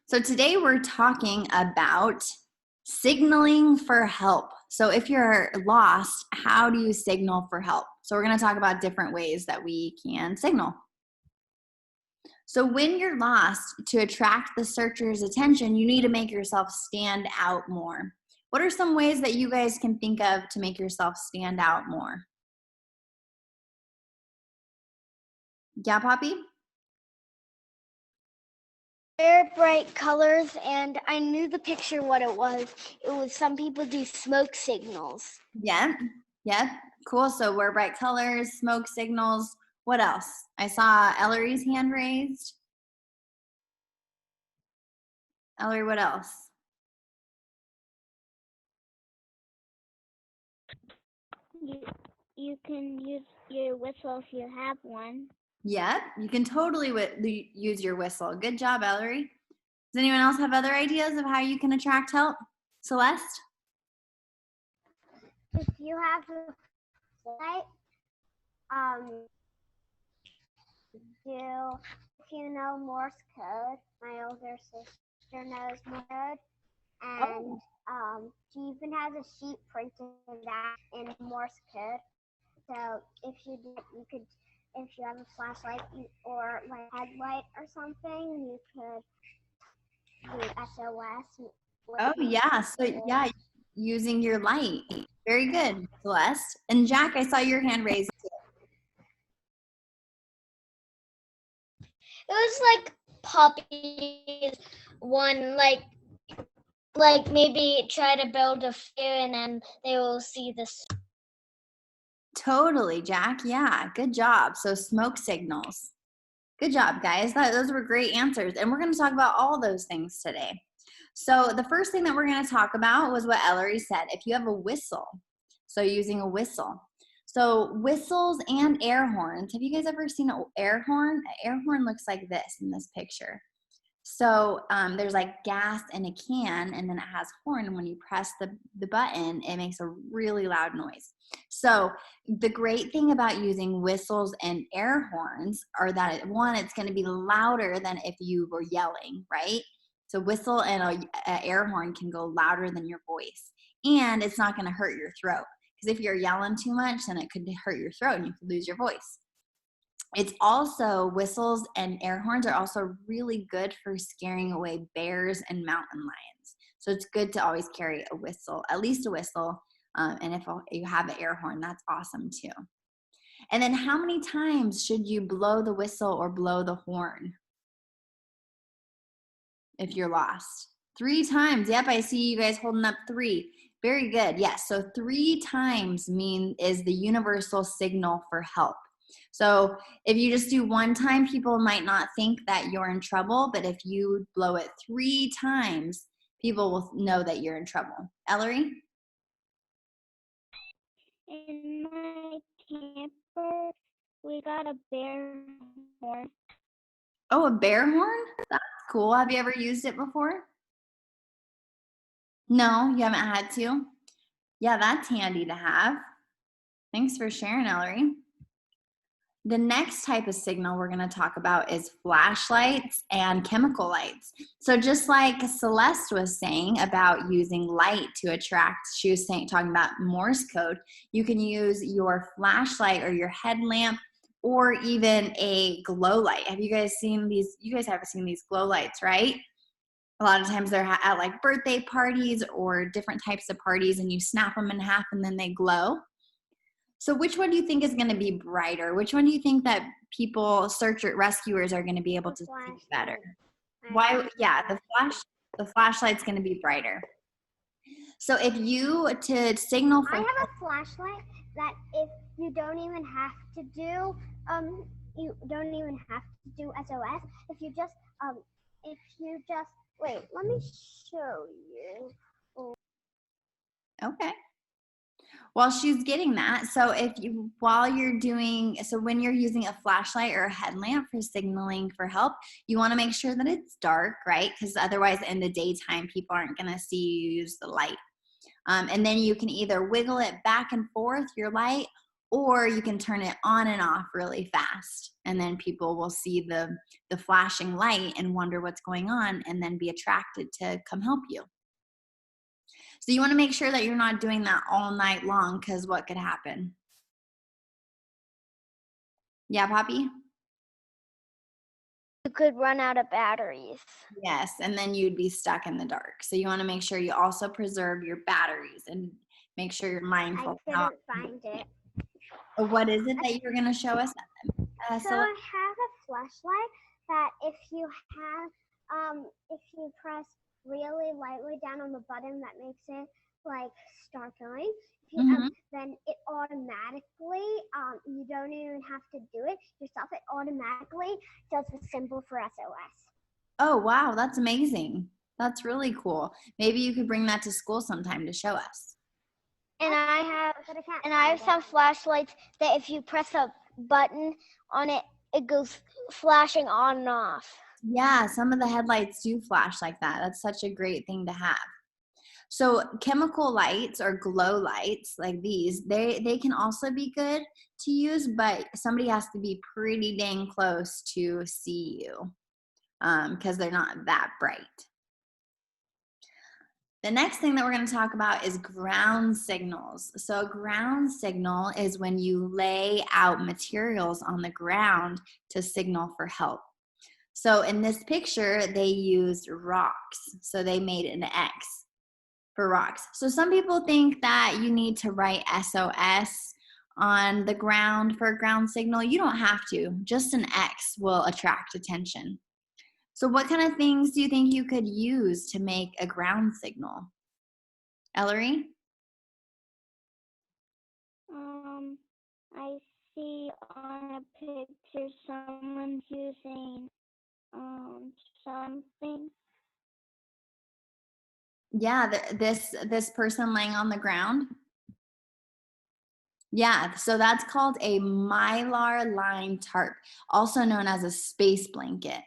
So today we're talking about signaling for help. So if you're lost, how do you signal for help? So we're going to talk about different ways that we can signal. So when you're lost, to attract the searcher's attention, you need to make yourself stand out more. What are some ways that you guys can think of to make yourself stand out more? Yeah, Poppy? Very bright colors, and I knew the picture what it was. It was some people do smoke signals. Yeah. Cool. So wear bright colors, smoke signals. What else? I saw Ellery's hand raised. Ellery, what else? You can use your whistle if you have one. Yeah, you can totally use your whistle. Good job, Ellery. Does anyone else have other ideas of how you can attract help? Celeste? If you have a light, if you know Morse code, my older sister knows Morse code, and she even has a sheet printed out in Morse code. So if you have a flashlight or like headlight or something, you could do SOS. Oh, yeah. So, yeah, using your light. Very good, Celeste. And Jack, I saw your hand raised. It was like Poppy's one, like maybe try to build a fire and then they will see this. Totally, Jack. Yeah, good job. So smoke signals. Good job, guys. Those were great answers. And we're going to talk about all those things today. So the first thing that we're going to talk about was what Ellery said. If you have a whistle, so using a whistle. So whistles and air horns. Have you guys ever seen an air horn? An air horn looks like this in this picture. So there's like gas in a can, and then it has horn. And when you press the button, it makes a really loud noise. So the great thing about using whistles and air horns are that one, it's going to be louder than if you were yelling, right? So whistle and an air horn can go louder than your voice, and it's not going to hurt your throat. Because if you're yelling too much, then it could hurt your throat and you could lose your voice. It's also, whistles and air horns are also really good for scaring away bears and mountain lions. So it's good to always carry a whistle, at least a whistle. And if you have an air horn, that's awesome too. And then how many times should you blow the whistle or blow the horn if you're lost? 3 times. Yep, I see you guys holding up 3. Very good. Yes, so 3 times is the universal signal for help. So if you just do 1 time, people might not think that you're in trouble, but if you blow it 3 times, people will know that you're in trouble. Ellery? In my camper, we got a bear horn. Oh, a bear horn? That's cool. Have you ever used it before? No, you haven't had to? Yeah, that's handy to have. Thanks for sharing, Ellery. The next type of signal we're going to talk about is flashlights and chemical lights. So just like Celeste was saying about using light to attract, she was talking about Morse code, you can use your flashlight or your headlamp or even a glow light. Have you guys seen these? You guys have seen these glow lights, right? A lot of times they're at like birthday parties or different types of parties, and you snap them in half and then they glow. So which one do you think is going to be brighter? Which one do you think that people, rescuers, are going to be able to see better? Why? Yeah, the flashlight's going to be brighter. So if you to signal for, I have a flashlight that if you don't even have to do SOS. If you just wait, let me show you. okay. While she's getting that, so when you're using a flashlight or a headlamp for signaling for help, you want to make sure that it's dark, right? Because otherwise in the daytime, people aren't going to see you use the light. And then you can either wiggle it back and forth, your light, or you can turn it on and off really fast, and then people will see the flashing light and wonder what's going on and then be attracted to come help you. So you want to make sure that you're not doing that all night long, because what could happen? Yeah, Poppy? You could run out of batteries. Yes, and then you'd be stuck in the dark. So you want to make sure you also preserve your batteries and make sure you're mindful. I couldn't find it. What is it that you're going to show us? So I have a flashlight that if you press really lightly down on the button that makes it like start going, then it automatically, you don't even have to do it yourself. It automatically does the symbol for SOS. Oh, wow, that's amazing. That's really cool. Maybe you could bring that to school sometime to show us. And I have some flashlights that if you press a button on it, it goes flashing on and off. Yeah, some of the headlights do flash like that. That's such a great thing to have. So chemical lights or glow lights like these, they can also be good to use, but somebody has to be pretty dang close to see you because they're not that bright. The next thing that we're going to talk about is ground signals. So a ground signal is when you lay out materials on the ground to signal for help. So in this picture, they used rocks. So they made an X for rocks. So some people think that you need to write SOS on the ground for a ground signal. You don't have to. Just an X will attract attention. So what kind of things do you think you could use to make a ground signal? Ellery? I see on a picture someone using something. Yeah, this person laying on the ground. Yeah, so that's called a mylar lined tarp, also known as a space blanket.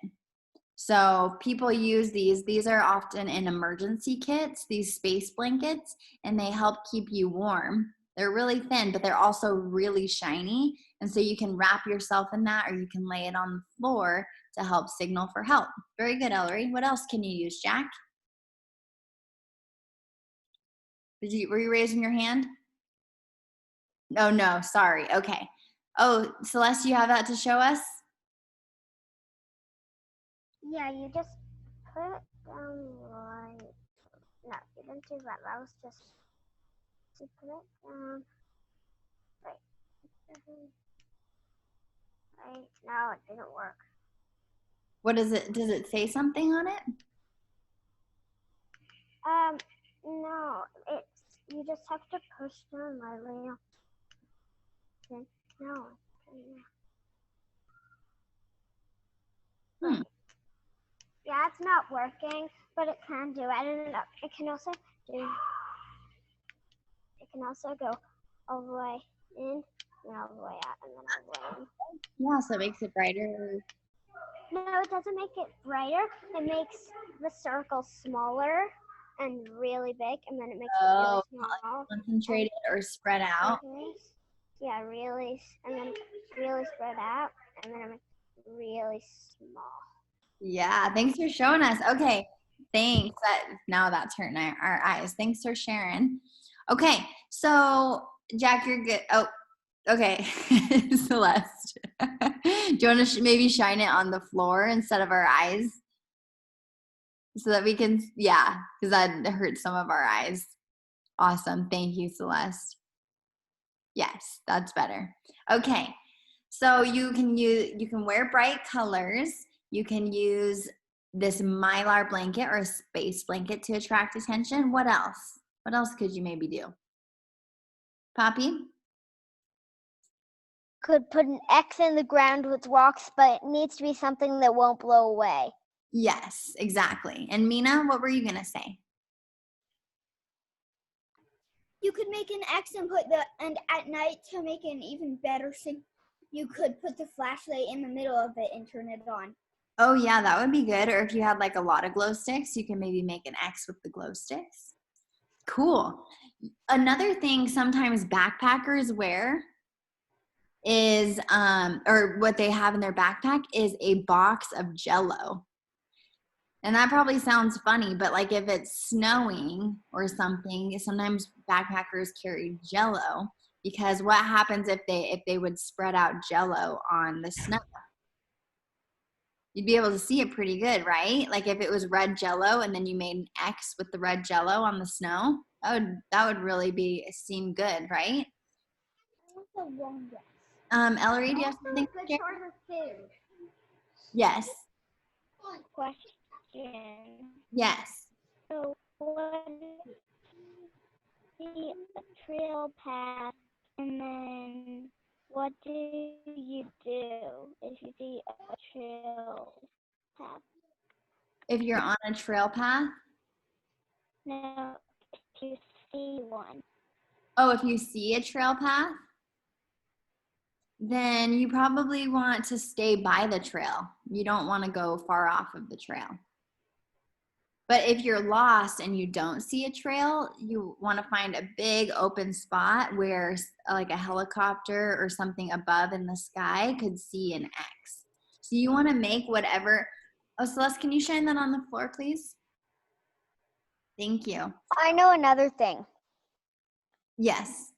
So people use these. These are often in emergency kits, these space blankets, and they help keep you warm. They're really thin, but they're also really shiny. And so you can wrap yourself in that, or you can lay it on the floor to help signal for help. Very good, Ellery. What else can you use, Jack? Were you raising your hand? Oh, no, sorry. Okay. Oh, Celeste, you have that to show us? Yeah, you just put it down right. No, you didn't do that. That was just to put it down right. Right. No, it didn't work. What is it? Does it say something on it? No, you just have to push down lightly. No. Yeah, it's not working, but it can do it. And it can also go all the way in and all the way out and then all the way in. Yeah, so it makes it brighter. No, it doesn't make it brighter. It makes the circle smaller and really big, and then it makes it really small. Concentrated or spread out. Yeah, really, and then really spread out, and then it makes it really small. Yeah, thanks for showing us. Okay, thanks. Now that's hurting our eyes. Thanks for sharing. Okay, so Jack, you're good. Oh, okay, Celeste. Do you want to maybe shine it on the floor instead of our eyes? So that we can, yeah, because that hurts some of our eyes. Awesome. Thank you, Celeste. Yes, that's better. Okay, so you can wear bright colors. You can use this mylar blanket or a space blanket to attract attention. What else? What else could you maybe do? Poppy? Could put an X in the ground with rocks, but it needs to be something that won't blow away. Yes, exactly. And Mina, what were you going to say? You could make an X and and at night to make an even better thing, you could put the flashlight in the middle of it and turn it on. Oh yeah, that would be good. Or if you had like a lot of glow sticks, you can maybe make an X with the glow sticks. Cool. Another thing sometimes backpackers wear is, or what they have in their backpack is a box of Jell-O. And that probably sounds funny, but like if it's snowing or something, sometimes backpackers carry Jell-O, because what happens if they would spread out Jell-O on the snow? You'd be able to see it pretty good, right? Like if it was red Jell-O and then you made an X with the red Jell-O on the snow, that would really seem good, right? That's a wrong guess. Ellery, do you have something? Good source of food. Yes. Question. Yes. So what is a trail path, and then what do you do if you see a trail path? If you're on a trail path? No, if you see one. Oh, if you see a trail path, then you probably want to stay by the trail. You don't want to go far off of the trail. But if you're lost and you don't see a trail, you want to find a big open spot where like a helicopter or something above in the sky could see an X. So you want to make whatever. Oh, Celeste, can you shine that on the floor, please? Thank you. I know another thing. Yes.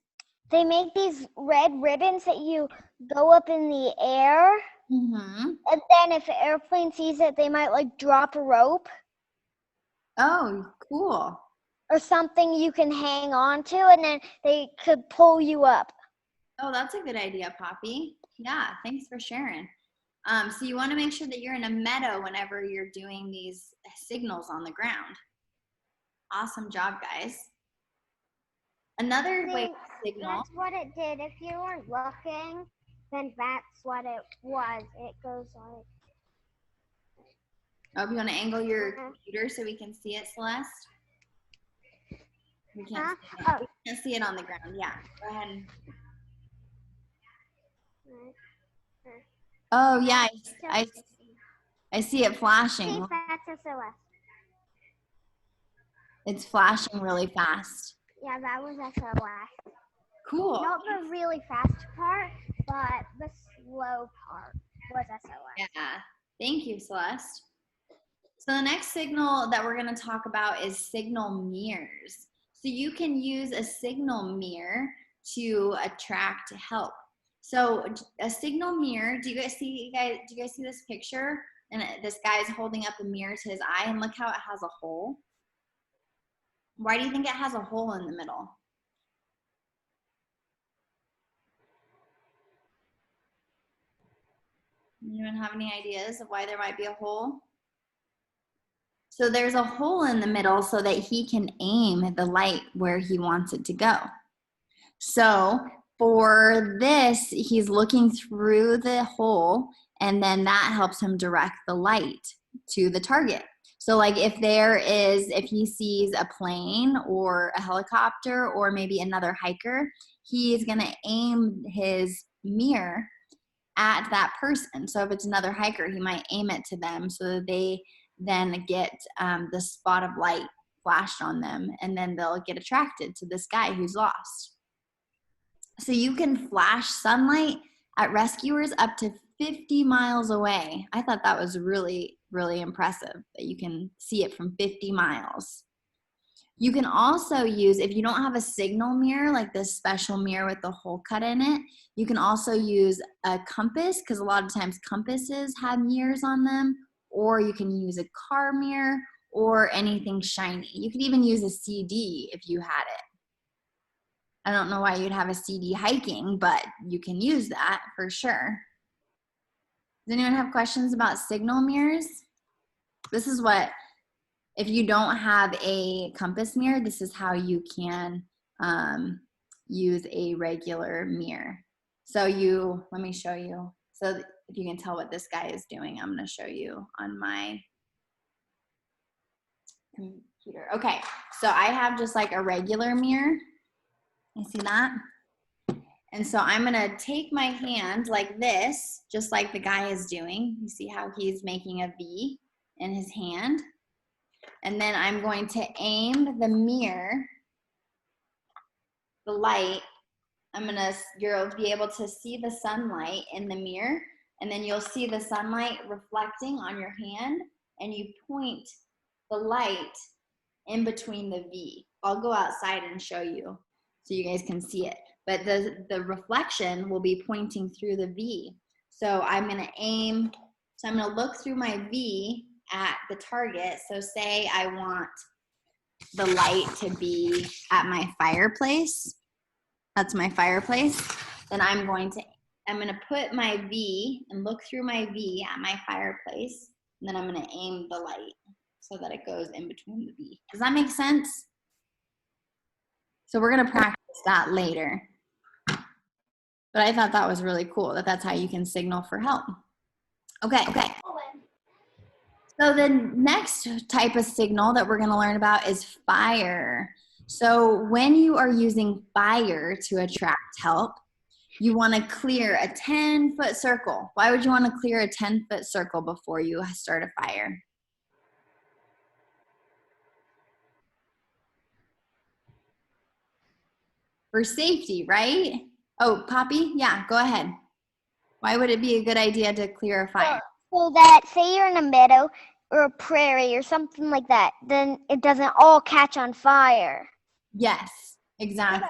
They make these red ribbons that you go up in the air, Mm-hmm. and then if an airplane sees it, they might like drop a rope Oh, cool. or something you can hang on to, and then they could pull you up. Oh, that's a good idea, Poppy. Yeah, thanks for sharing. So you want to make sure that you're in a meadow whenever you're doing these signals on the ground. Awesome job, guys. Another way to signal. That's what it did. If you weren't looking, then that's what it was. It goes like. Oh, if you want to angle your computer so we can see it, Celeste? We can't, see it. We can't see it on the ground. Yeah, go ahead. Oh, yeah, I see it flashing. See, that's SOS. It's flashing really fast. Yeah, that was SOS. Cool. Not the really fast part, but the slow part was SOS. Yeah, thank you, Celeste. So the next signal that we're going to talk about is signal mirrors. So you can use a signal mirror to attract help. So a signal mirror, do you guys see this picture? And this guy is holding up a mirror to his eye, and look how it has a hole. Why do you think it has a hole in the middle? Anyone have any ideas of why there might be a hole? So there's a hole in the middle so that he can aim the light where he wants it to go. So for this, he's looking through the hole, and then that helps him direct the light to the target. So like if he sees a plane or a helicopter or maybe another hiker, he's gonna aim his mirror at that person. So if it's another hiker, he might aim it to them so that they then get the spot of light flashed on them, and then they'll get attracted to this guy who's lost. So you can flash sunlight at rescuers up to 50 miles away. I thought that was really, really impressive that you can see it from 50 miles. You can also use, if you don't have a signal mirror, like this special mirror with the hole cut in it, you can also use a compass, because a lot of times compasses have mirrors on them, or you can use a car mirror or anything shiny. You could even use a CD if you had it. I don't know why you'd have a CD hiking, but you can use that for sure. Does anyone have questions about signal mirrors? This is what, if you don't have a compass mirror, this is how you can use a regular mirror. So let me show you. So if you can tell what this guy is doing, I'm gonna show you on my computer. Okay, so I have just like a regular mirror. You see that? And so I'm gonna take my hand like this, just like the guy is doing. You see how he's making a V in his hand? And then I'm going to aim the mirror, the light, you'll be able to see the sunlight in the mirror, and then you'll see the sunlight reflecting on your hand, and you point the light in between the V. I'll go outside and show you so you guys can see it. But the reflection will be pointing through the V. So I'm gonna aim, so I'm gonna look through my V at the target. So say I want the light to be at my fireplace. That's my fireplace. Then I'm gonna put my V and look through my V at my fireplace. And then I'm gonna aim the light so that it goes in between the V. Does that make sense? So we're gonna practice that later. But I thought that was really cool that that's how you can signal for help. Okay. So the next type of signal that we're gonna learn about is fire. So when you are using fire to attract help, you wanna clear a 10-foot circle. Why would you wanna clear a 10-foot circle before you start a fire? For safety, right? Oh, Poppy, yeah, go ahead. Why would it be a good idea to clear a fire? So that, say you're in a meadow or a prairie or something like that, then it doesn't all catch on fire. Yes, exactly.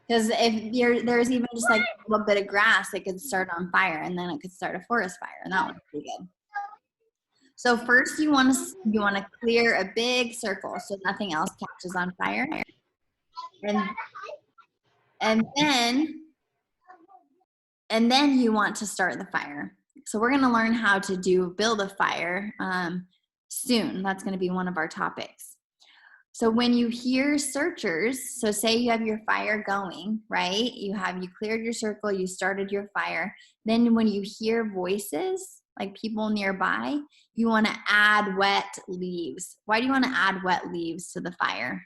Because if there's even just like a little bit of grass, it could start on fire, and then it could start a forest fire, and that would be good. So first you want to clear a big circle so nothing else catches on fire, and then you want to start the fire. So we're going to learn how to build a fire soon. That's going to be one of our topics. So when you hear searchers, so say you have your fire going, right? You cleared your circle, you started your fire. Then when you hear voices, like people nearby, you want to add wet leaves. Why do you want to add wet leaves to the fire?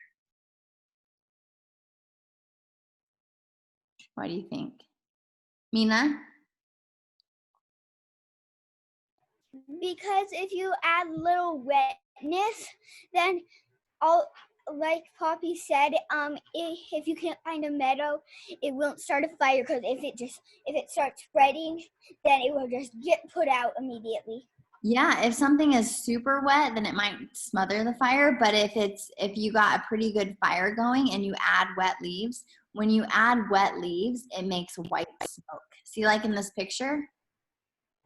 Why do you think? Mina? Because if you add little wetness, then like Poppy said, if you can't find a meadow, it won't start a fire, because if it starts spreading, then it will just get put out immediately. Yeah, if something is super wet, then it might smother the fire. But if you got a pretty good fire going and you add wet leaves, when you add wet leaves, it makes white smoke. See, like in this picture?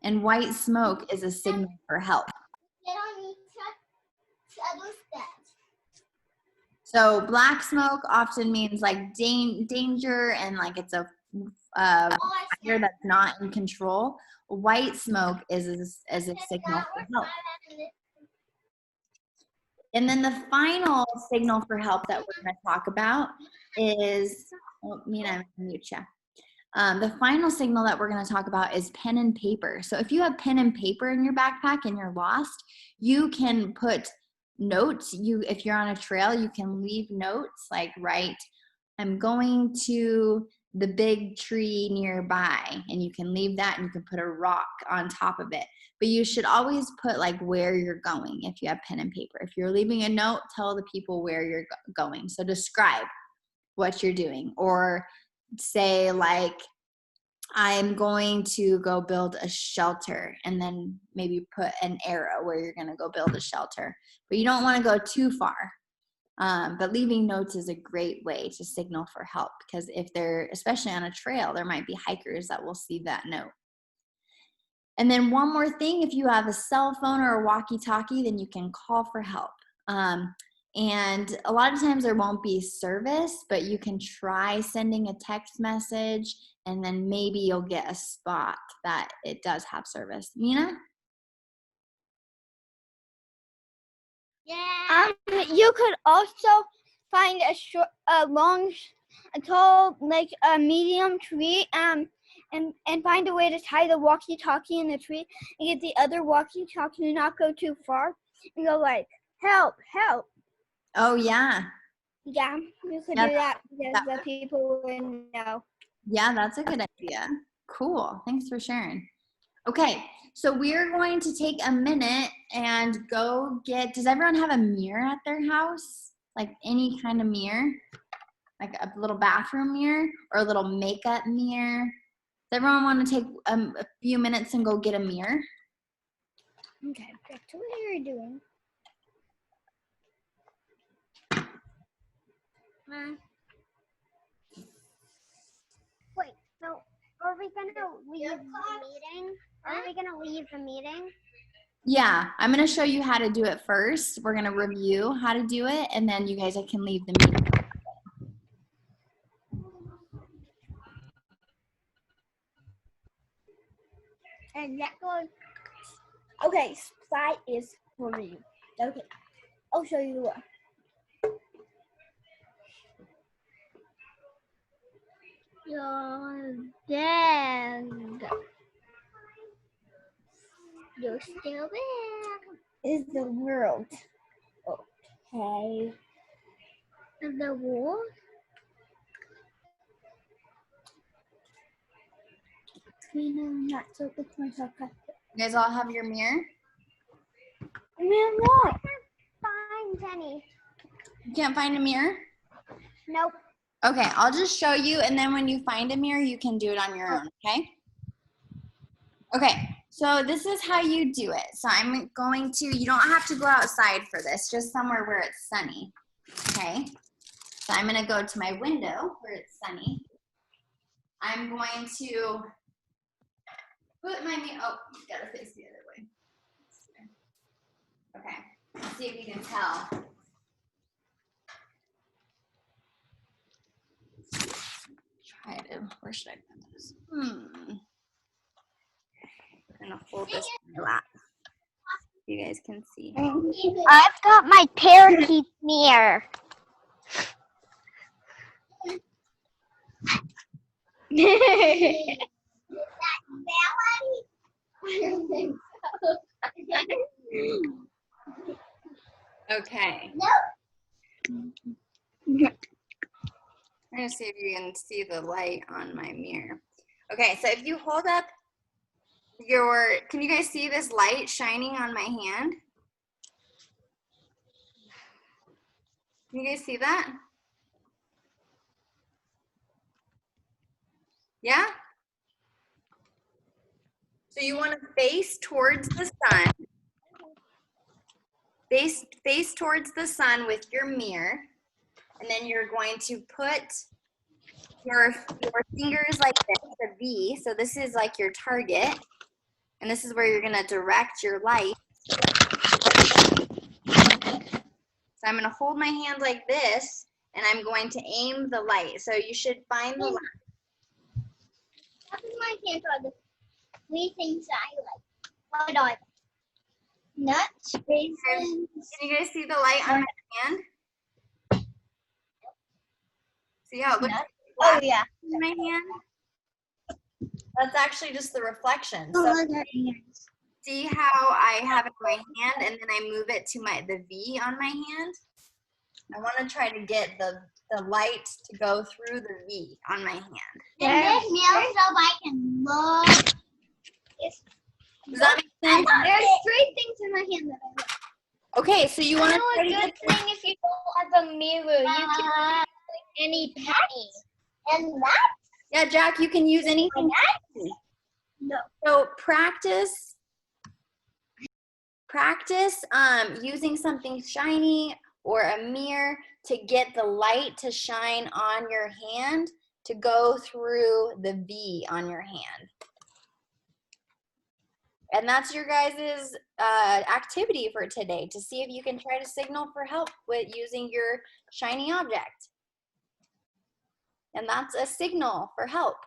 And white smoke is a signal for help. So black smoke often means like danger and like it's a fire that's not in control. White smoke is a signal for help. And then the final signal for help that we're going to talk about is, Mina, I'm going to mute you. The final signal that we're going to talk about is pen and paper. So if you have pen and paper in your backpack and you're lost, you can put notes. If you're on a trail, you can leave notes like write, I'm going to the big tree nearby, and you can leave that and you can put a rock on top of it. But you should always put like where you're going if you have pen and paper. If you're leaving a note, tell the people where you're going. So describe what you're doing, or say like, I'm going to go build a shelter, and then maybe put an arrow where you're going to go build a shelter. But you don't want to go too far. But leaving notes is a great way to signal for help, because if they're, especially on a trail, there might be hikers that will see that note. And then one more thing, if you have a cell phone or a walkie-talkie, then you can call for help. And a lot of times there won't be service, but you can try sending a text message, and then maybe you'll get a spot that it does have service. Mina? Yeah. You could also find a tall, like a medium tree, and find a way to tie the walkie-talkie in the tree, and get the other walkie-talkie to not go too far, and go like, help, help. Oh, yeah. Yeah, you could do that because the people would know. Yeah, that's a good idea. Cool. Thanks for sharing. Okay, so we're going to take a minute and go does everyone have a mirror at their house? Like any kind of mirror? Like a little bathroom mirror or a little makeup mirror? Does everyone want to take a few minutes and go get a mirror? Okay, back to what you're doing. Wait, so are we gonna leave the meeting? Are we gonna leave the meeting? Yeah, I'm going to show you how to do it first. We're going to review how to do it, and then you guys can leave the meeting. And that goes. Okay, slide is for you. Okay, I'll show you what. You're dead. You're still there. Is the world okay? Is the world? Not so good for myself. You guys all have your mirror? Man, what? Find any. You can't find a mirror? Nope. Okay, I'll just show you, and then when you find a mirror, you can do it on your own, okay? Okay, so this is how you do it. So I'm going to, you don't have to go outside for this, just somewhere where it's sunny, okay? So I'm gonna go to my window where it's sunny. I'm going to put my mirror, oh, you gotta face the other way. Okay, let's see if you can tell. Try to, where should I put this? I'm gonna hold this in my lap. You guys can see. I've got my parakeet mirror. Okay. I'm gonna see if you can see the light on my mirror. Okay, so if you hold up your, can you guys see this light shining on my hand? Can you guys see that? Yeah? So you want to face towards the sun. Face towards the sun with your mirror. And then you're going to put your fingers like this, a V. So this is like your target. And this is where you're going to direct your light. So I'm going to hold my hand like this, and I'm going to aim the light. So you should find the light. That is my hand for the three things I like. Hold on. Nuts, raisins. Can you guys see the light on my hand? See how it looks like Oh, yeah. in my hand? That's actually just the reflection. Oh, So look at it. see how I have it in my hand and then I move it to the V on my hand? I want to try to get the light to go through the V on my hand. And this mirror so I can look. Does that make sense? There's three things in my hand that I like. Okay, so you want to try to get thing if you don't have a mirror, you can use any penny. And that? Yeah, Jack, you can use anything. No. So practice using something shiny or a mirror to get the light to shine on your hand to go through the V on your hand. And that's your guys' activity for today, to see if you can try to signal for help with using your shiny object. And that's a signal for help.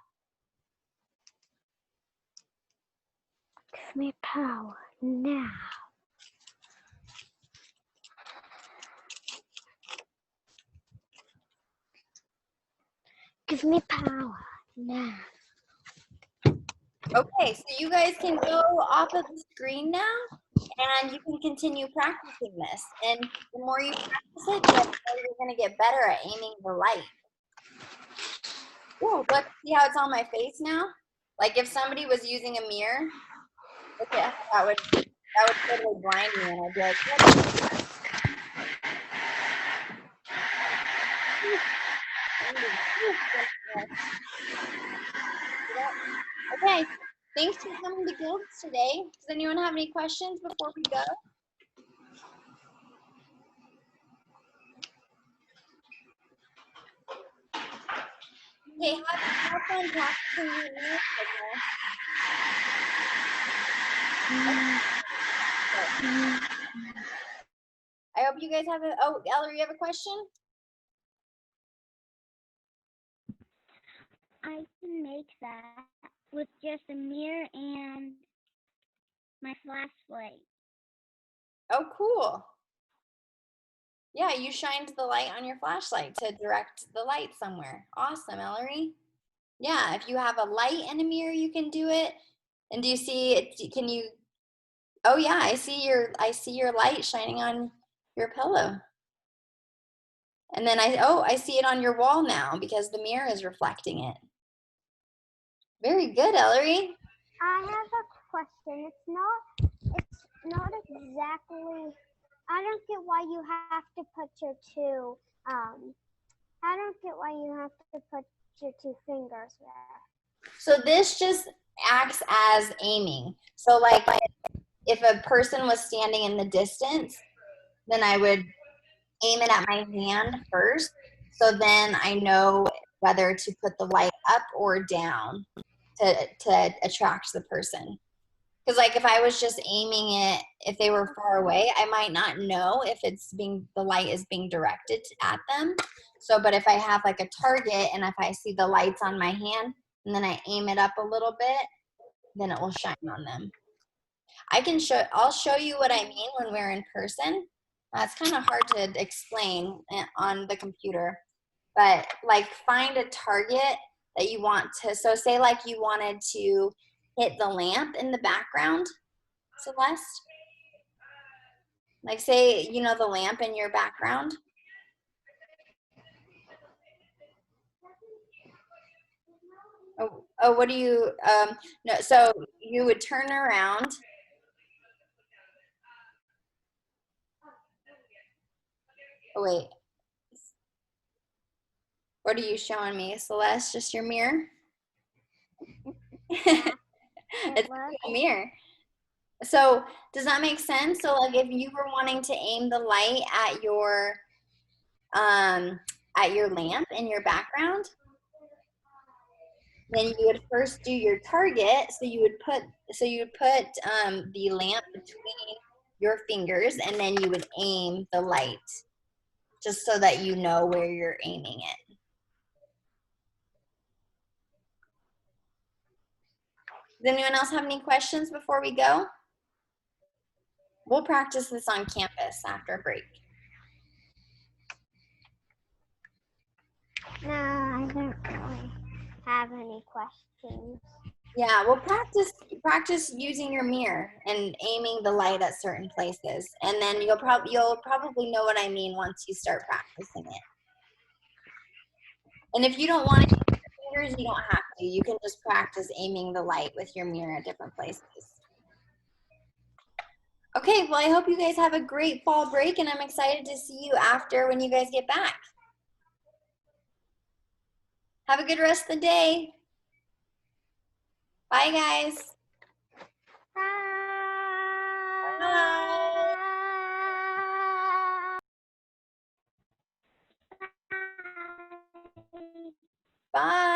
Give me power now. Give me power now. Okay, so you guys can go off of the screen now, and you can continue practicing this. And the more you practice it, the more you're going to get better at aiming the light. Ooh, look, see how it's on my face now? Like if somebody was using a mirror, look at how that would totally blind me, and I'd be like, what? Okay, thanks for coming to Guilds today. Does anyone have any questions before we go? Okay, have fun practicing your ear signal. I hope you guys have oh, Ellery, you have a question? I can make that with just a mirror and my flashlight. Oh, cool. Yeah, you shined the light on your flashlight to direct the light somewhere. Awesome, Ellery. Yeah, if you have a light and a mirror, you can do it. And do you see it? Can you? Oh yeah, I see your light shining on your pillow. And then I see it on your wall now because the mirror is reflecting it. Very good, Ellery. I have a question. It's not exactly, I don't get why you have to put your two, I don't get why you have to put your two fingers there. So this just acts as aiming. So like if a person was standing in the distance, then I would aim it at my hand first. So then I know whether to put the light up or down to attract the person. Because like if I was just aiming it, if they were far away, I might not know if the light is being directed at them. So, but if I have like a target and if I see the lights on my hand and then I aim it up a little bit, then it will shine on them. I'll show you what I mean when we're in person. It's kind of hard to explain on the computer, but like find a target that you want to, so say like you wanted to hit the lamp in the background, Celeste. Like say, you know, the lamp in your background. Oh, what do you, no, so you would turn around. Oh, wait. What are you showing me, Celeste? Just your mirror? It's a mirror. So does that make sense? So like if you were wanting to aim the light at your lamp in your background, then you would first do your target. So you would put the lamp between your fingers, and then you would aim the light, just so that you know where you're aiming it. Does anyone else have any questions before we go? We'll practice this on campus after break. No, I don't really have any questions. Yeah, well, practice using your mirror and aiming the light at certain places, and then you'll probably know what I mean once you start practicing it. And if you don't want to use your fingers, you don't have to. You can just practice aiming the light with your mirror at different places. Okay, well, I hope you guys have a great fall break, and I'm excited to see you after when you guys get back. Have a good rest of the day. Bye, guys. Bye.